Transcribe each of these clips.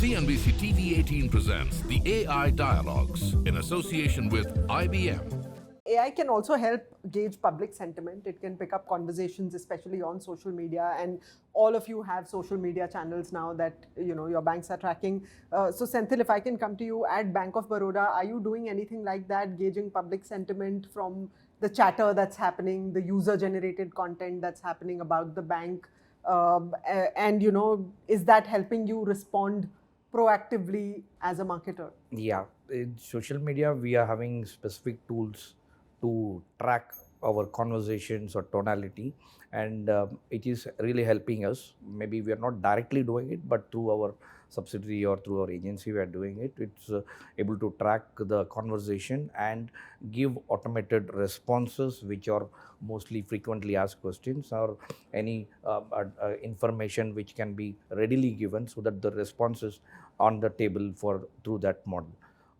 CNBC-TV18 presents the AI Dialogues in association with IBM. AI can also help gauge public sentiment. It can pick up conversations, especially on social media. And all of you have social media channels now that your banks are tracking. So Senthil, if I can come to you at Bank of Baroda, are you doing anything like that, gauging public sentiment from the chatter that's happening, the user-generated content that's happening about the bank? And is that helping you respond proactively as a marketer? Yeah, in social media, we are having specific tools to track our conversations or tonality, and it is really helping us. Maybe we are not directly doing it, but through our subsidiary or through our agency, we are doing it. It's able to track the conversation and give automated responses, which are mostly frequently asked questions or any information which can be readily given, so that the response is on the table through that model.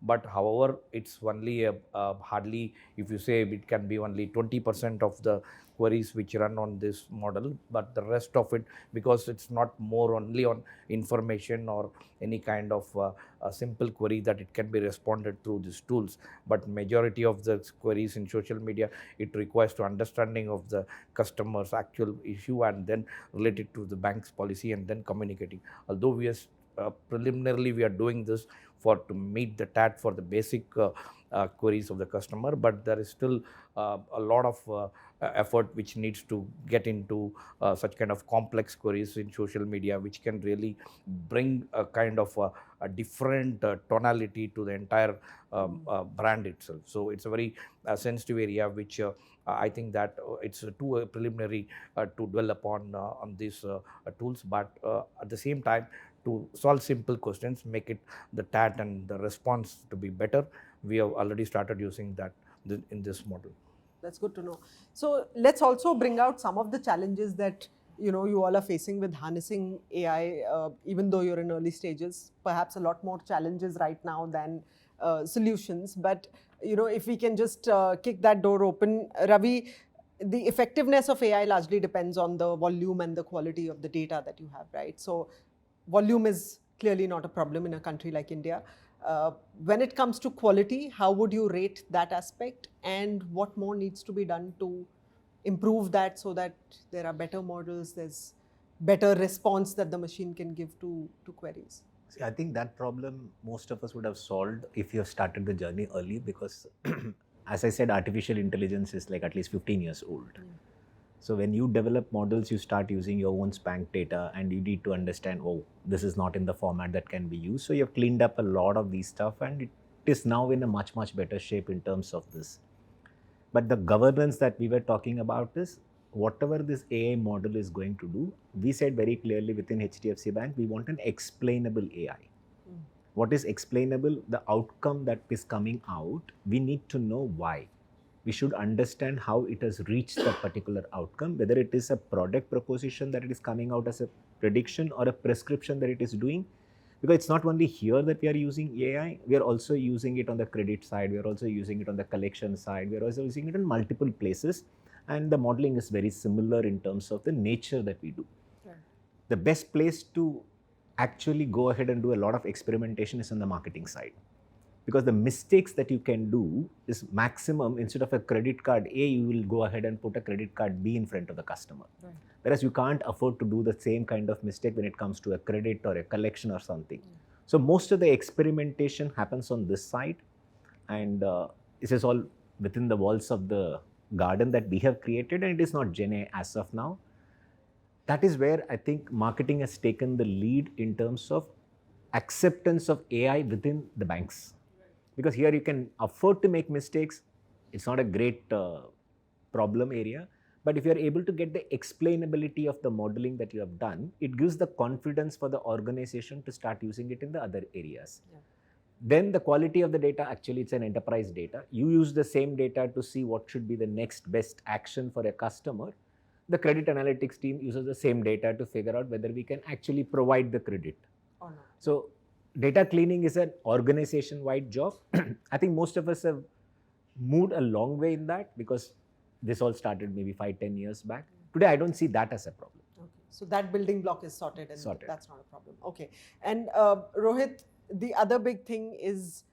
But however, it's only hardly, if you say, it can be only 20% of the queries which run on this model, but the rest of it, because it's not more only on information or any kind of a simple query, that it can be responded through these tools. But majority of the queries in social media, it requires to understanding of the customer's actual issue and then related to the bank's policy and then communicating. Although we are preliminarily we are doing this to meet the TAT for the basic queries of the customer, but there is still a lot of effort which needs to get into such kind of complex queries in social media, which can really bring a kind of a different tonality to the entire brand itself. So it's a very sensitive area, which I think that it's too preliminary to dwell upon on these tools, but at the same time, to solve simple questions, make it the TAT and the response to be better, we have already started using that in this model. That's good to know. So let's also bring out some of the challenges that you all are facing with harnessing AI, even though you're in early stages. Perhaps a lot more challenges right now than solutions. But if we can just kick that door open, Ravi, the effectiveness of AI largely depends on the volume and the quality of the data that you have, right? So volume is clearly not a problem in a country like India. When it comes to quality, how would you rate that aspect, and what more needs to be done to improve that so that there are better models, there's better response that the machine can give to queries? See, I think that problem most of us would have solved if you have started the journey early, because as I said, artificial intelligence is like at least 15 years old. So when you develop models, you start using your own spank data, and you need to understand, oh, this is not in the format that can be used. So you have cleaned up a lot of these stuff, and it is now in a much, much better shape in terms of this. But the governance that we were talking about is, whatever this AI model is going to do, we said very clearly within HDFC Bank, we want an explainable AI. What is explainable? The outcome that is coming out, we need to know why. We should understand how it has reached that particular outcome, whether it is a product proposition that it is coming out as a prediction or a prescription that it is doing. Because it's not only here that we are using AI, we are also using it on the credit side, we are also using it on the collection side, we are also using it in multiple places. And the modeling is very similar in terms of the nature that we do. Sure. The best place to actually go ahead and do a lot of experimentation is on the marketing side. Because the mistakes that you can do is maximum, instead of a credit card A, you will go ahead and put a credit card B in front of the customer. Right. Whereas you can't afford to do the same kind of mistake when it comes to a credit or a collection or something. So most of the experimentation happens on this side, and this is all within the walls of the garden that we have created, and it is not Gen AI as of now. That is where I think marketing has taken the lead in terms of acceptance of AI within the banks. Because here you can afford to make mistakes. It's not a great problem area. But if you are able to get the explainability of the modeling that you have done, it gives the confidence for the organization to start using it in the other areas. Yeah. Then the quality of the data, actually it's an enterprise data. You use the same data to see what should be the next best action for a customer. The credit analytics team uses the same data to figure out whether we can actually provide the credit or not. So data cleaning is an organization-wide job. I think most of us have moved a long way in that, because this all started maybe 5-10 years back. Today, I don't see that as a problem. Okay. So that building block is sorted, and Sorted. that's not a problem. Okay. And Rohit, the other big thing is,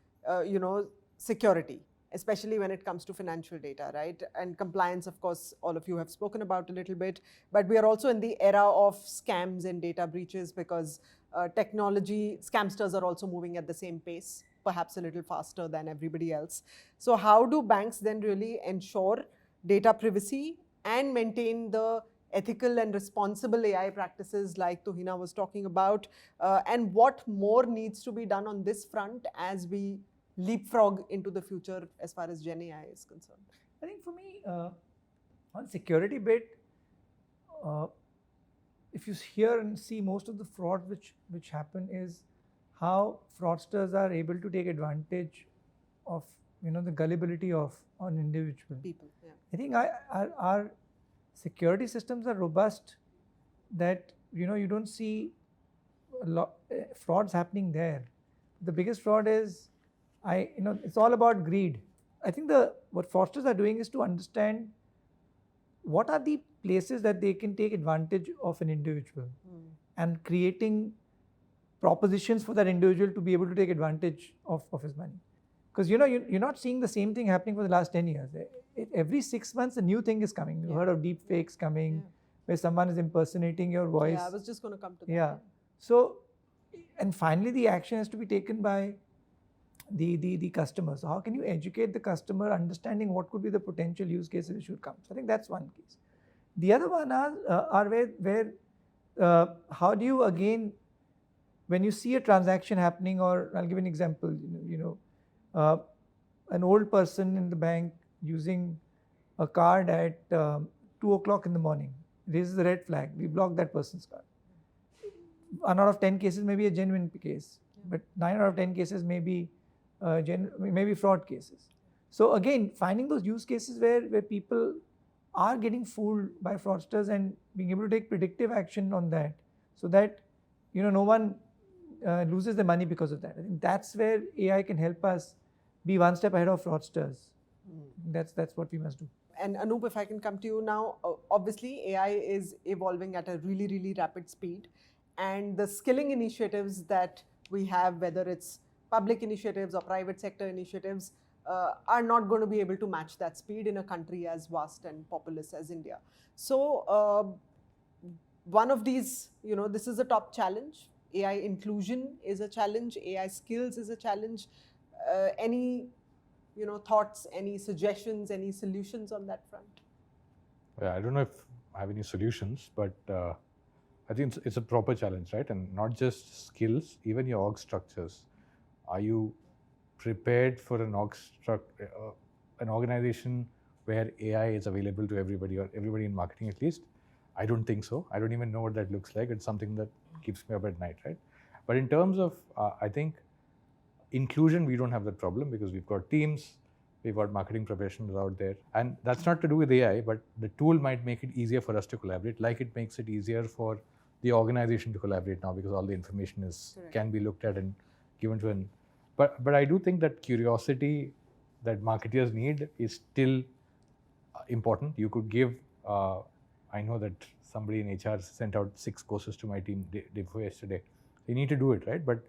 security, especially when it comes to financial data, right? And compliance, of course, all of you have spoken about a little bit, but we are also in the era of scams and data breaches because technology, scamsters are also moving at the same pace, perhaps a little faster than everybody else. So how do banks then really ensure data privacy and maintain the ethical and responsible AI practices like Tuhina was talking about? And what more needs to be done on this front as we leapfrog into the future as far as Gen AI is concerned? I think for me, on security bit, if you hear and see most of the fraud which happen is how fraudsters are able to take advantage of the gullibility of an individual. People, yeah. I think our security systems are robust that you don't see a lot frauds happening there. The biggest fraud is it's all about greed. I think what fraudsters are doing is to understand what are the places that they can take advantage of an individual and creating propositions for that individual to be able to take advantage of his money. Because you're not seeing the same thing happening for the last 10 years. Every 6 months a new thing is coming. You've heard of deep fakes coming, where someone is impersonating your voice. Yeah, I was just going to come to that. Yeah. So, and finally the action has to be taken by the customer. So how can you educate the customer, understanding what could be the potential use cases which should come? So I think that's one case. The other one are where how do you again, when you see a transaction happening, or I'll give an example, an old person in the bank using a card at 2 o'clock in the morning raises a red flag, we block that person's card. 1 out of 10 cases may be a genuine case, but 9 out of 10 cases may be fraud cases. So again, finding those use cases where people are getting fooled by fraudsters and being able to take predictive action on that, so that no one loses their money because of that. I think that's where AI can help us be one step ahead of fraudsters. That's what we must do. And Anup, if I can come to you now, obviously AI is evolving at a really, really rapid speed, and the skilling initiatives that we have, whether it's public initiatives or private sector initiatives, are not going to be able to match that speed in a country as vast and populous as India. So one of these, this is a top challenge. AI inclusion is a challenge. AI skills is a challenge. Any thoughts, any suggestions, any solutions on that front? Well, I don't know if I have any solutions, but I think it's a proper challenge, right? And not just skills, even your org structures. Are you prepared for an organization where AI is available to everybody, or everybody in marketing at least? I don't think so. I don't even know what that looks like. It's something that keeps me up at night, right? But in terms of, I think, inclusion, we don't have that problem because we've got teams, we've got marketing professionals out there. And that's not to do with AI, but the tool might make it easier for us to collaborate, like it makes it easier for the organization to collaborate now because all the information can be looked at and given to an. But I do think that curiosity that marketers need is still important. You could give, I know that somebody in HR sent out 6 courses to my team day before yesterday. They need to do it, right? But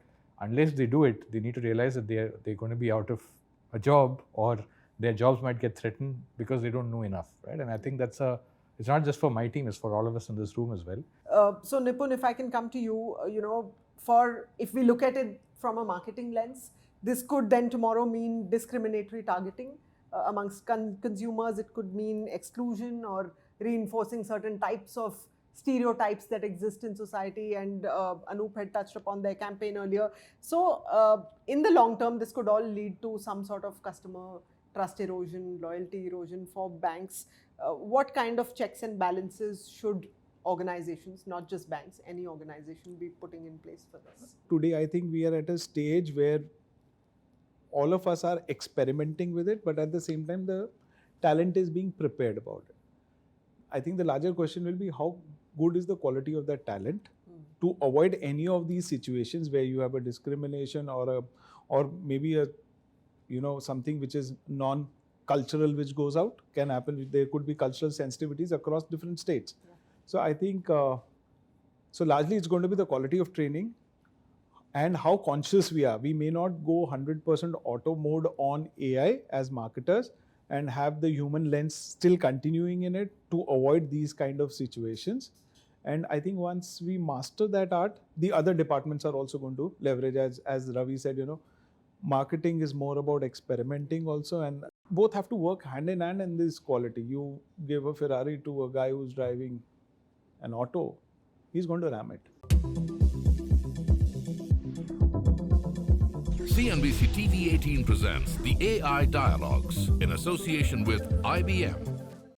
unless they do it, they need to realize that they're going to be out of a job, or their jobs might get threatened because they don't know enough, right? And I think it's not just for my team, it's for all of us in this room as well. So Nipun, if I can come to you, if we look at it from a marketing lens, this could then tomorrow mean discriminatory targeting amongst consumers. It could mean exclusion or reinforcing certain types of stereotypes that exist in society, and Anup had touched upon their campaign earlier. So in the long term, this could all lead to some sort of customer trust erosion, loyalty erosion for banks. What kind of checks and balances should organizations, not just banks, any organization be putting in place for this? Today, I think we are at a stage where all of us are experimenting with it, but at the same time, the talent is being prepared about it. I think the larger question will be how good is the quality of that talent to avoid any of these situations where you have a discrimination or maybe a something which is non-cultural which goes out can happen. There could be cultural sensitivities across different states. Yeah. So I think So largely it's going to be the quality of training and how conscious we are. We may not go 100% auto mode on AI as marketers and have the human lens still continuing in it to avoid these kind of situations. And I think once we master that art, the other departments are also going to leverage, as Ravi said, you know, marketing is more about experimenting also, and both have to work hand in hand in this quality. You give a Ferrari to a guy who's driving an auto, he's going to ram it. CNBC-TV18 presents the AI Dialogues in association with IBM.